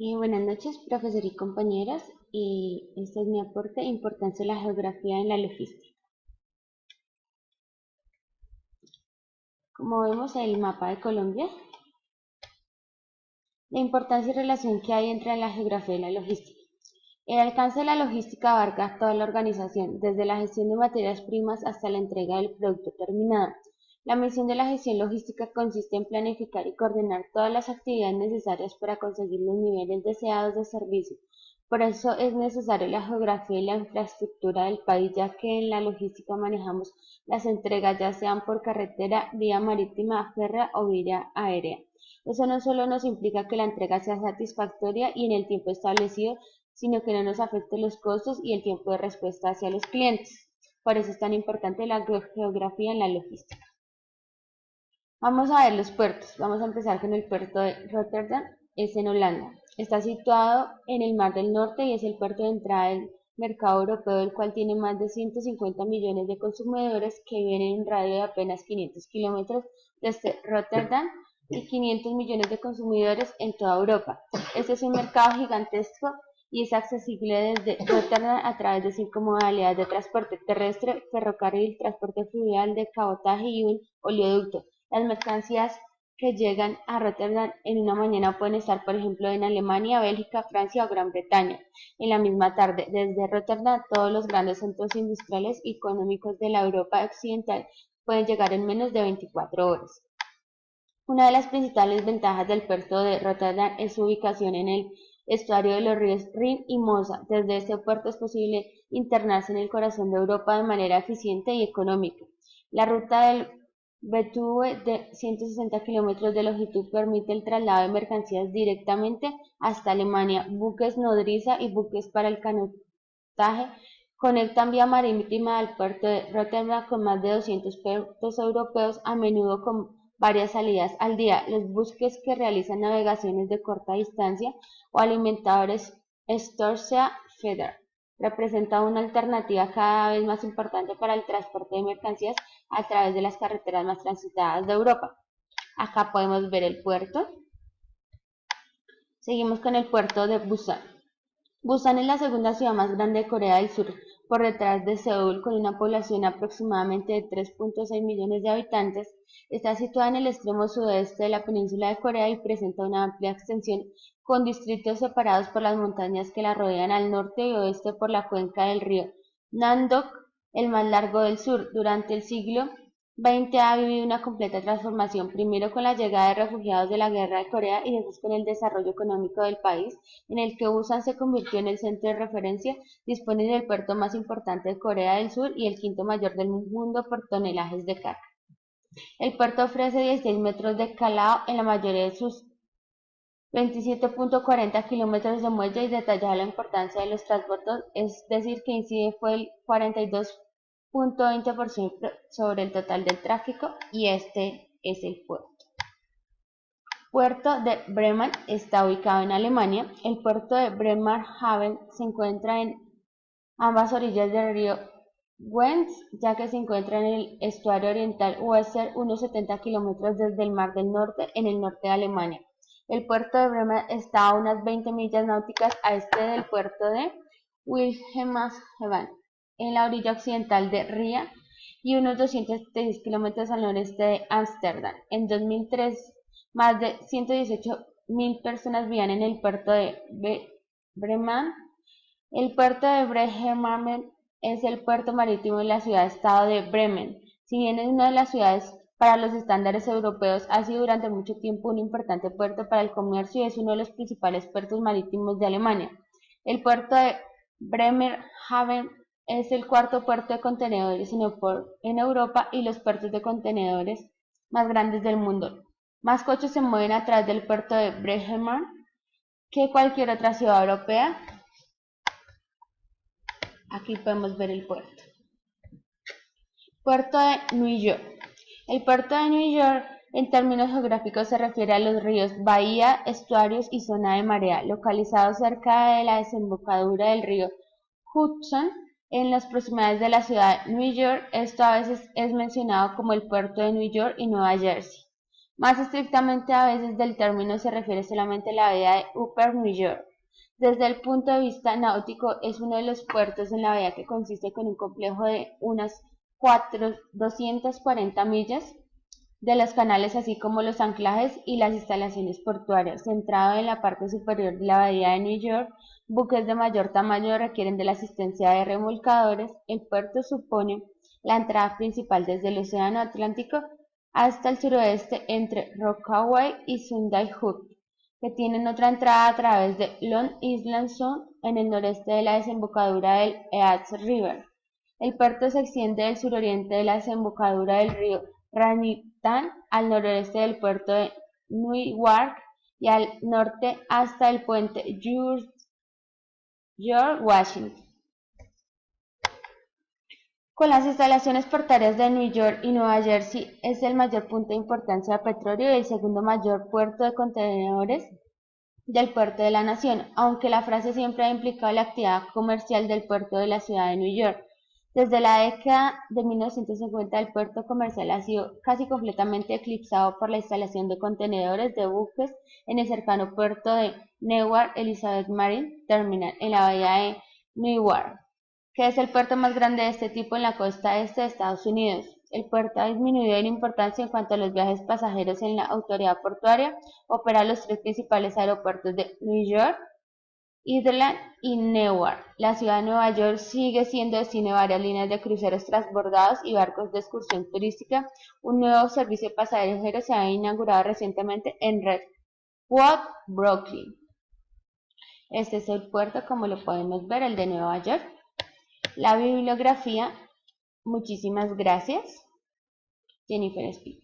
Buenas noches, profesor y compañeras. Este es mi aporte, importancia de la geografía en la logística. Como vemos en el mapa de Colombia, la importancia y relación que hay entre la geografía y la logística. El alcance de la logística abarca toda la organización, desde la gestión de materias primas hasta la entrega del producto terminado. La misión de la gestión logística consiste en planificar y coordinar todas las actividades necesarias para conseguir los niveles deseados de servicio. Por eso es necesaria la geografía y la infraestructura del país, ya que en la logística manejamos las entregas ya sean por carretera, vía marítima, férrea o vía aérea. Eso no solo nos implica que la entrega sea satisfactoria y en el tiempo establecido, sino que no nos afecte los costos y el tiempo de respuesta hacia los clientes. Por eso es tan importante la geografía en la logística. Vamos a ver los puertos. Vamos a empezar con el puerto de Rotterdam, es en Holanda. Está situado en el Mar del Norte y es el puerto de entrada del mercado europeo, el cual tiene más de 150 millones de consumidores que viven en un radio de apenas 500 kilómetros desde Rotterdam y 500 millones de consumidores en toda Europa. Este es un mercado gigantesco y es accesible desde Rotterdam a través de 5 modalidades de transporte: terrestre, ferrocarril, transporte fluvial, de cabotaje y un oleoducto. Las mercancías que llegan a Rotterdam en una mañana pueden estar, por ejemplo, en Alemania, Bélgica, Francia o Gran Bretaña en la misma tarde. Desde Rotterdam, todos los grandes centros industriales y económicos de la Europa occidental pueden llegar en menos de 24 horas. Una de las principales ventajas del puerto de Rotterdam es su ubicación en el estuario de los ríos Rin y Mosa. Desde este puerto es posible internarse en el corazón de Europa de manera eficiente y económica. La ruta del BTV de 160 kilómetros de longitud permite el traslado de mercancías directamente hasta Alemania. Buques nodriza y buques para el canotaje conectan vía marítima al puerto de Rotterdam con más de 200 puertos europeos, a menudo con varias salidas al día. Los buques que realizan navegaciones de corta distancia o alimentadores Storsea Feder representa una alternativa cada vez más importante para el transporte de mercancías a través de las carreteras más transitadas de Europa. Acá podemos ver el puerto. Seguimos con el puerto de Busan. Busan es la segunda ciudad más grande de Corea del Sur, por detrás de Seúl, con una población aproximadamente de 3.6 millones de habitantes. Está situada en el extremo sudeste de la península de Corea y presenta una amplia extensión, con distritos separados por las montañas que la rodean al norte y oeste por la cuenca del río Namdok, el más largo del sur. Durante el siglo XX ha vivido una completa transformación, primero con la llegada de refugiados de la Guerra de Corea y después con el desarrollo económico del país, en el que Busan se convirtió en el centro de referencia. Dispone del puerto más importante de Corea del Sur y el quinto mayor del mundo por tonelajes de carga. El puerto ofrece 16 metros de calado en la mayoría de sus 27.40 kilómetros de muelle y detalla la importancia de los transbordos, es decir, que incide fue el 42.20% sobre el total del tráfico, y este es el puerto. Puerto de Bremen está ubicado en Alemania. El puerto de Bremerhaven se encuentra en ambas orillas del río Wens, ya que se encuentra en el estuario oriental Weser, unos 70 kilómetros desde el Mar del Norte, en el norte de Alemania. El puerto de Bremen está a unas 20 millas náuticas a este del puerto de Wilhelmshaven, en la orilla occidental de Ría, y unos 236 kilómetros al noreste de Ámsterdam. En 2003, más de 118.000 personas vivían en el puerto de Bremen. El puerto de Bremerhaven es el puerto marítimo de la ciudad-estado de Bremen. Si bien es una de las ciudades para los estándares europeos, ha sido durante mucho tiempo un importante puerto para el comercio y es uno de los principales puertos marítimos de Alemania. El puerto de Bremerhaven es el cuarto puerto de contenedores en Europa y los puertos de contenedores más grandes del mundo. Más coches se mueven a través del puerto de Bremerhaven que cualquier otra ciudad europea. Aquí podemos ver el puerto. Puerto de New York. El puerto de New York, en términos geográficos, se refiere a los ríos, bahía, estuarios y zona de marea, localizado cerca de la desembocadura del río Hudson, en las proximidades de la ciudad de New York. Esto a veces es mencionado como el puerto de New York y Nueva Jersey. Más estrictamente, a veces del término se refiere solamente a la bahía de Upper New York. Desde el punto de vista náutico, es uno de los puertos en la bahía que consiste con un complejo de unas 240 millas de los canales, así como los anclajes y las instalaciones portuarias. Centrado en la parte superior de la bahía de New York, buques de mayor tamaño requieren de la asistencia de remolcadores. El puerto supone la entrada principal desde el Océano Atlántico hasta el suroeste entre Rockaway y Sunday Hook, que tienen otra entrada a través de Long Island Sound en el noreste de la desembocadura del East River. El puerto se extiende del suroriente de la desembocadura del río Raritan al noroeste del puerto de Newark y al norte hasta el puente George Washington. Con las instalaciones portuarias de New York y Nueva Jersey, es el mayor punto de importancia de petróleo y el segundo mayor puerto de contenedores del puerto de la nación, aunque la frase siempre ha implicado la actividad comercial del puerto de la ciudad de New York. Desde la década de 1950, el puerto comercial ha sido casi completamente eclipsado por la instalación de contenedores de buques en el cercano puerto de Newark Elizabeth Marine Terminal, en la bahía de Newark, que es el puerto más grande de este tipo en la costa este de Estados Unidos. El puerto ha disminuido en importancia en cuanto a los viajes pasajeros en la autoridad portuaria. Opera los tres principales aeropuertos de New York, Island y Newark. La ciudad de Nueva York sigue siendo destino de varias líneas de cruceros transbordados y barcos de excursión turística. Un nuevo servicio de pasajeros se ha inaugurado recientemente en Redwood, Brooklyn. Este es el puerto, como lo podemos ver, el de Nueva York. La bibliografía, muchísimas gracias, Jennifer Speed.